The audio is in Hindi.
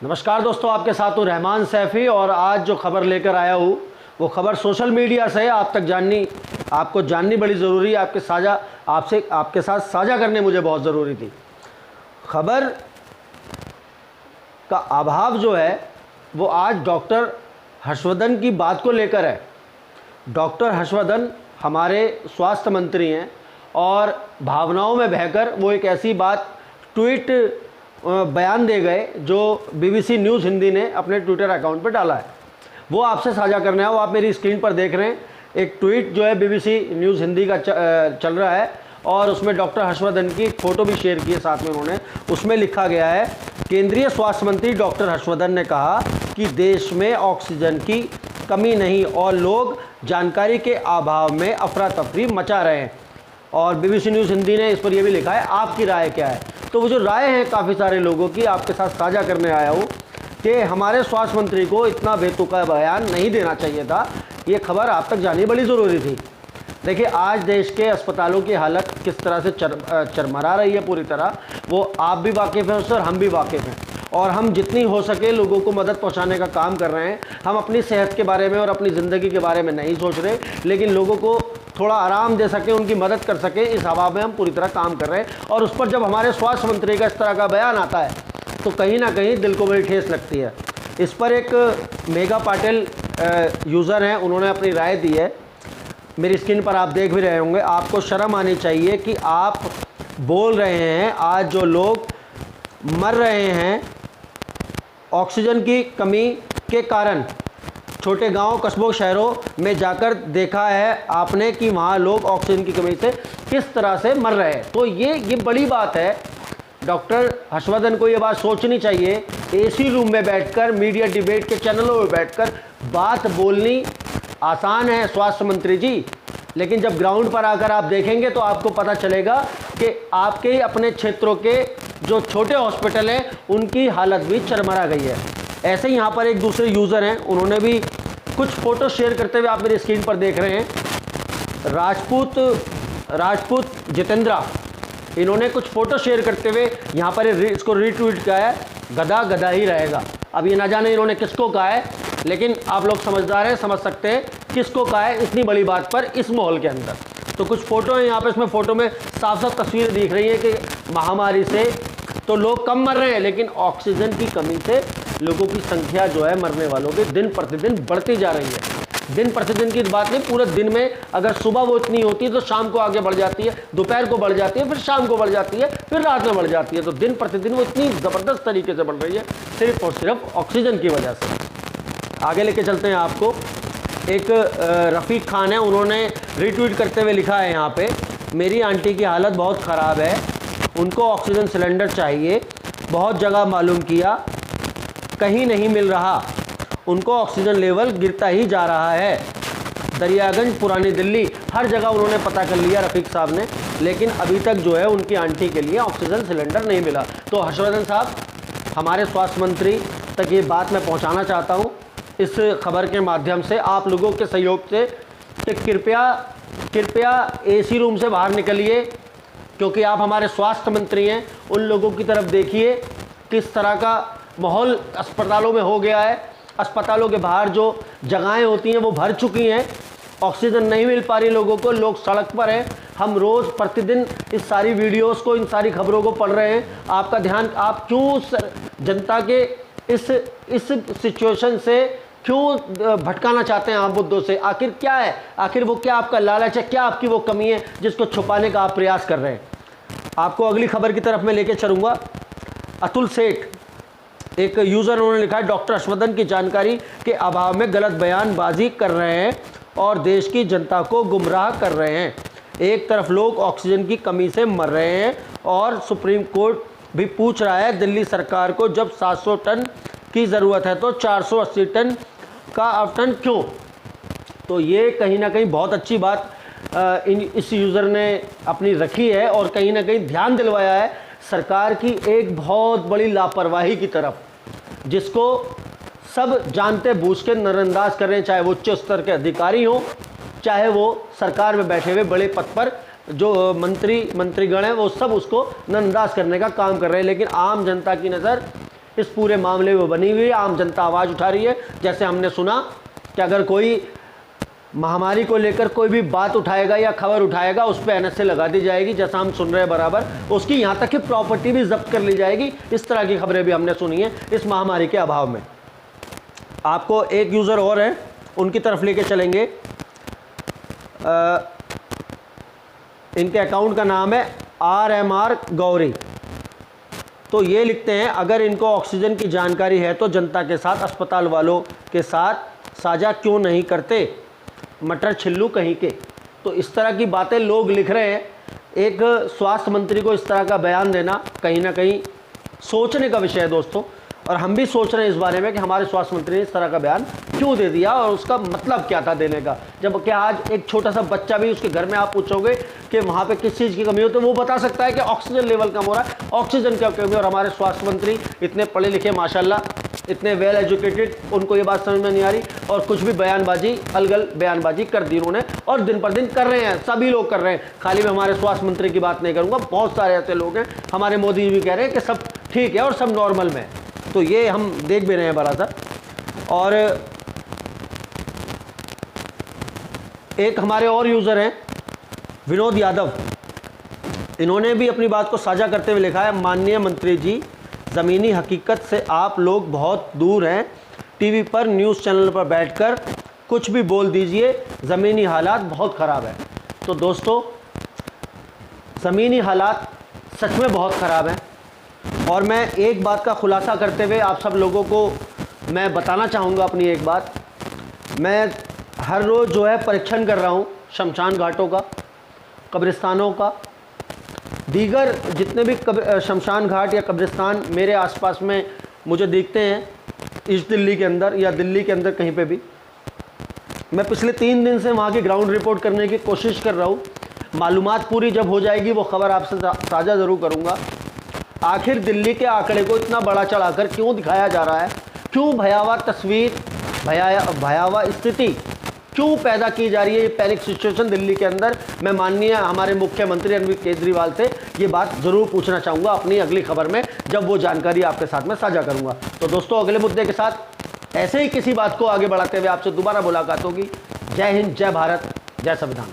नमस्कार दोस्तों, आपके साथ हूँ रहमान सैफ़ी। और आज जो खबर लेकर आया हूँ वो खबर सोशल मीडिया से आपको जाननी बड़ी ज़रूरी है। आपके साथ साझा करने मुझे बहुत ज़रूरी थी। खबर का अभाव जो है वो आज डॉक्टर हर्षवर्धन की बात को लेकर है। डॉक्टर हर्षवर्धन हमारे स्वास्थ्य मंत्री हैं और भावनाओं में बहकर वो एक ऐसी बात ट्वीट बयान दे गए जो बीबीसी न्यूज़ हिंदी ने अपने ट्विटर अकाउंट पर डाला है। वो आपसे साझा करना है। वो आप मेरी स्क्रीन पर देख रहे हैं, एक ट्वीट जो है बीबीसी न्यूज़ हिंदी का चल रहा है और उसमें डॉक्टर हर्षवर्धन की फ़ोटो भी शेयर की है साथ में उन्होंने। उसमें लिखा गया है, केंद्रीय स्वास्थ्य मंत्री डॉक्टर हर्षवर्धन ने कहा कि देश में ऑक्सीजन की कमी नहीं और लोग जानकारी के अभाव में अफरा तफरी मचा रहे हैं। और बीबीसी न्यूज़ हिंदी ने इस पर यह भी लिखा है, आपकी राय क्या है। तो वो जो राय है काफ़ी सारे लोगों की आपके साथ साझा करने आया हूँ कि हमारे स्वास्थ्य मंत्री को इतना बेतुका बयान नहीं देना चाहिए था। ये खबर आप तक जानी बड़ी ज़रूरी थी। देखिए, आज देश के अस्पतालों की हालत किस तरह से चरमरा रही है पूरी तरह, वो आप भी वाकिफ़ हैं उससे और हम भी वाकिफ़ हैं। और हम जितनी हो सके लोगों को मदद पहुंचाने का काम कर रहे हैं। हम अपनी सेहत के बारे में और अपनी ज़िंदगी के बारे में नहीं सोच रहे, लेकिन लोगों को थोड़ा आराम दे सके, उनकी मदद कर सके, इस हवा में हम पूरी तरह काम कर रहे हैं। और उस पर जब हमारे स्वास्थ्य मंत्री का इस तरह का बयान आता है तो कहीं ना कहीं दिल को बड़ी ठेस लगती है। इस पर एक मेघा पाटिल यूज़र हैं, उन्होंने अपनी राय दी है। मेरी स्क्रीन पर आप देख भी रहे होंगे। आपको शर्म आनी चाहिए कि आप बोल रहे हैं आज जो लोग मर रहे हैं ऑक्सीजन की कमी के कारण। छोटे गांव, कस्बों, शहरों में जाकर देखा है आपने कि वहाँ लोग ऑक्सीजन की कमी से किस तरह से मर रहे हैं। तो ये बड़ी बात है। डॉक्टर हर्षवर्धन को ये बात सोचनी चाहिए। एसी रूम में बैठकर, मीडिया डिबेट के चैनलों में बैठकर बात बोलनी आसान है स्वास्थ्य मंत्री जी, लेकिन जब ग्राउंड पर आकर आप देखेंगे तो आपको पता चलेगा कि आपके ही अपने क्षेत्रों के जो छोटे हॉस्पिटल हैं उनकी हालत भी चरमरा गई है। ऐसे ही यहाँ पर एक दूसरे यूज़र हैं, उन्होंने भी कुछ फ़ोटो शेयर करते हुए आप मेरी स्क्रीन पर देख रहे हैं। राजपूत जितेंद्रा, इन्होंने कुछ फ़ोटो शेयर करते हुए यहाँ पर इसको रीट्वीट किया है, गधा गधा ही रहेगा। अब ये ना जाने इन्होंने किसको कहा है, लेकिन आप लोग समझदार हैं, समझ सकते हैं किसको कहा है इतनी बड़ी बात पर इस माहौल के अंदर। तो कुछ फ़ोटो हैं यहाँ पर, इसमें फ़ोटो में साफ साफ तस्वीरें दिख रही है कि महामारी से तो लोग कम मर रहे हैं, लेकिन ऑक्सीजन की कमी से लोगों की संख्या जो है मरने वालों की दिन प्रतिदिन बढ़ती जा रही है। दिन प्रतिदिन की बात नहीं, पूरे दिन में अगर सुबह वो इतनी होती है तो शाम को आगे बढ़ जाती है, दोपहर को बढ़ जाती है, फिर शाम को बढ़ जाती है, फिर रात में बढ़ जाती है। तो दिन प्रतिदिन वो इतनी ज़बरदस्त तरीके से बढ़ रही है सिर्फ और सिर्फ ऑक्सीजन की वजह से। आगे लेके चलते हैं आपको। एक रफ़ीक खान है, उन्होंने रीट्वीट करते हुए लिखा है यहाँ पे, मेरी आंटी की हालत बहुत ख़राब है, उनको ऑक्सीजन सिलेंडर चाहिए, बहुत जगह मालूम किया, कहीं नहीं मिल रहा, उनको ऑक्सीजन लेवल गिरता ही जा रहा है। दरियागंज, पुरानी दिल्ली, हर जगह उन्होंने पता कर लिया रफ़ीक साहब ने, लेकिन अभी तक जो है उनकी आंटी के लिए ऑक्सीजन सिलेंडर नहीं मिला। तो हर्षवर्धन साहब, हमारे स्वास्थ्य मंत्री तक ये बात मैं पहुँचाना चाहता हूँ इस खबर के माध्यम से, आप लोगों के सहयोग से, कि कृपया एसी रूम से बाहर निकलिए, क्योंकि आप हमारे स्वास्थ्य मंत्री हैं। उन लोगों की तरफ देखिए किस तरह का माहौल अस्पतालों में हो गया है। अस्पतालों के बाहर जो जगहें होती हैं वो भर चुकी हैं, ऑक्सीजन नहीं मिल पा रही लोगों को, लोग सड़क पर हैं। हम रोज़ प्रतिदिन इस सारी वीडियोस को, इन सारी खबरों को पढ़ रहे हैं। आपका ध्यान, आप क्यों जनता के इस सिचुएशन से क्यों भटकाना चाहते हैं आप मुद्दों से? आखिर क्या है, आखिर वो क्या आपका लालच है, क्या आपकी वो कमी है जिसको छुपाने का आप प्रयास कर रहे हैं? आपको अगली खबर की तरफ मैं लेके चलूँगा। अतुल सेठ, एक यूज़र, उन्होंने लिखा है, डॉक्टर हर्षवर्धन की जानकारी के अभाव में गलत बयानबाजी कर रहे हैं और देश की जनता को गुमराह कर रहे हैं। एक तरफ लोग ऑक्सीजन की कमी से मर रहे हैं और सुप्रीम कोर्ट भी पूछ रहा है दिल्ली सरकार को, जब 700 टन की ज़रूरत है तो 480 टन का आवंटन क्यों? तो ये कहीं ना कहीं बहुत अच्छी बात इस यूज़र ने अपनी रखी है और कहीं ना कहीं ध्यान दिलवाया है सरकार की एक बहुत बड़ी लापरवाही की तरफ, जिसको सब जानते बूझ के नज़रअंदाज कर रहे हैं, चाहे वो उच्च स्तर के अधिकारी हों, चाहे वो सरकार में बैठे हुए बड़े पद पर जो मंत्रीगण हैं, वो सब उसको नज़रअंदाज करने का काम कर रहे हैं। लेकिन आम जनता की नज़र इस पूरे मामले में बनी हुई है। आम जनता आवाज़ उठा रही है। जैसे हमने सुना कि अगर कोई महामारी को लेकर कोई भी बात उठाएगा या खबर उठाएगा उस पर एनएसए लगा दी जाएगी, जैसा हम सुन रहे हैं बराबर। उसकी यहाँ तक कि प्रॉपर्टी भी जब्त कर ली जाएगी। इस तरह की खबरें भी हमने सुनी हैं इस महामारी के अभाव में। आपको एक यूज़र और है, उनकी तरफ लेके चलेंगे। इनके अकाउंट का नाम है RMR गौरी। तो ये लिखते हैं, अगर इनको ऑक्सीजन की जानकारी है तो जनता के साथ, अस्पताल वालों के साथ साझा क्यों नहीं करते, मटर छिल्लू कहीं के। तो इस तरह की बातें लोग लिख रहे हैं। एक स्वास्थ्य मंत्री को इस तरह का बयान देना कहीं ना कहीं सोचने का विषय है दोस्तों। और हम भी सोच रहे हैं इस बारे में कि हमारे स्वास्थ्य मंत्री ने इस तरह का बयान क्यों दे दिया और उसका मतलब क्या था देने का। जब क्या आज एक छोटा सा बच्चा भी, उसके घर में आप पूछोगे कि वहाँ पे किस चीज़ की कमी हो, तो वो बता सकता है कि ऑक्सीजन लेवल कम हो रहा है, ऑक्सीजन क्या कमी। और हमारे स्वास्थ्य मंत्री इतने पढ़े लिखे माशाल्लाह, इतने वेल एजुकेटेड, उनको ये बात समझ में नहीं आ रही और कुछ भी बयानबाजी, अलगल बयानबाजी कर दी उन्होंने। और दिन पर दिन कर रहे हैं, सभी लोग कर रहे हैं। खाली मैं हमारे स्वास्थ्य मंत्री की बात नहीं करूँगा, बहुत सारे ऐसे लोग हैं। हमारे मोदी जी भी कह रहे हैं कि सब ठीक है और सब नॉर्मल में है। तो ये हम देख भी रहे हैं बराबर। और एक हमारे और यूज़र हैं विनोद यादव, इन्होंने भी अपनी बात को साझा करते हुए लिखा है, माननीय मंत्री जी, ज़मीनी हकीकत से आप लोग बहुत दूर हैं। टीवी पर, न्यूज़ चैनल पर बैठकर कुछ भी बोल दीजिए, ज़मीनी हालात बहुत ख़राब है। तो दोस्तों, ज़मीनी हालात सच में बहुत ख़राब हैं। और मैं एक बात का खुलासा करते हुए आप सब लोगों को मैं बताना चाहूँगा अपनी एक बात। मैं हर रोज़ जो है परीक्षण कर रहा हूँ शमशान घाटों का, कब्रिस्तानों का, दीगर जितने भी शमशान घाट या कब्रिस्तान मेरे आसपास में मुझे दिखते हैं, ईस्ट दिल्ली के अंदर या दिल्ली के अंदर कहीं पे भी। मैं पिछले 3 दिन से वहाँ की ग्राउंड रिपोर्ट करने की कोशिश कर रहा हूँ। मालूमात पूरी जब हो जाएगी वो खबर आपसे साझा ज़रूर करूँगा। आखिर दिल्ली के आंकड़े को इतना बड़ा चढ़ाकर क्यों दिखाया जा रहा है, क्यों भयावह तस्वीर, भयावह स्थिति क्यों पैदा की जा रही है, ये पैनिक सिचुएशन दिल्ली के अंदर। मैं माननीय हमारे मुख्यमंत्री अरविंद केजरीवाल से ये बात ज़रूर पूछना चाहूँगा अपनी अगली खबर में, जब वो जानकारी आपके साथ में साझा करूँगा। तो दोस्तों, अगले मुद्दे के साथ ऐसे ही किसी बात को आगे बढ़ाते हुए आपसे दोबारा मुलाकात होगी। जय हिंद, जय भारत, जय संविधान।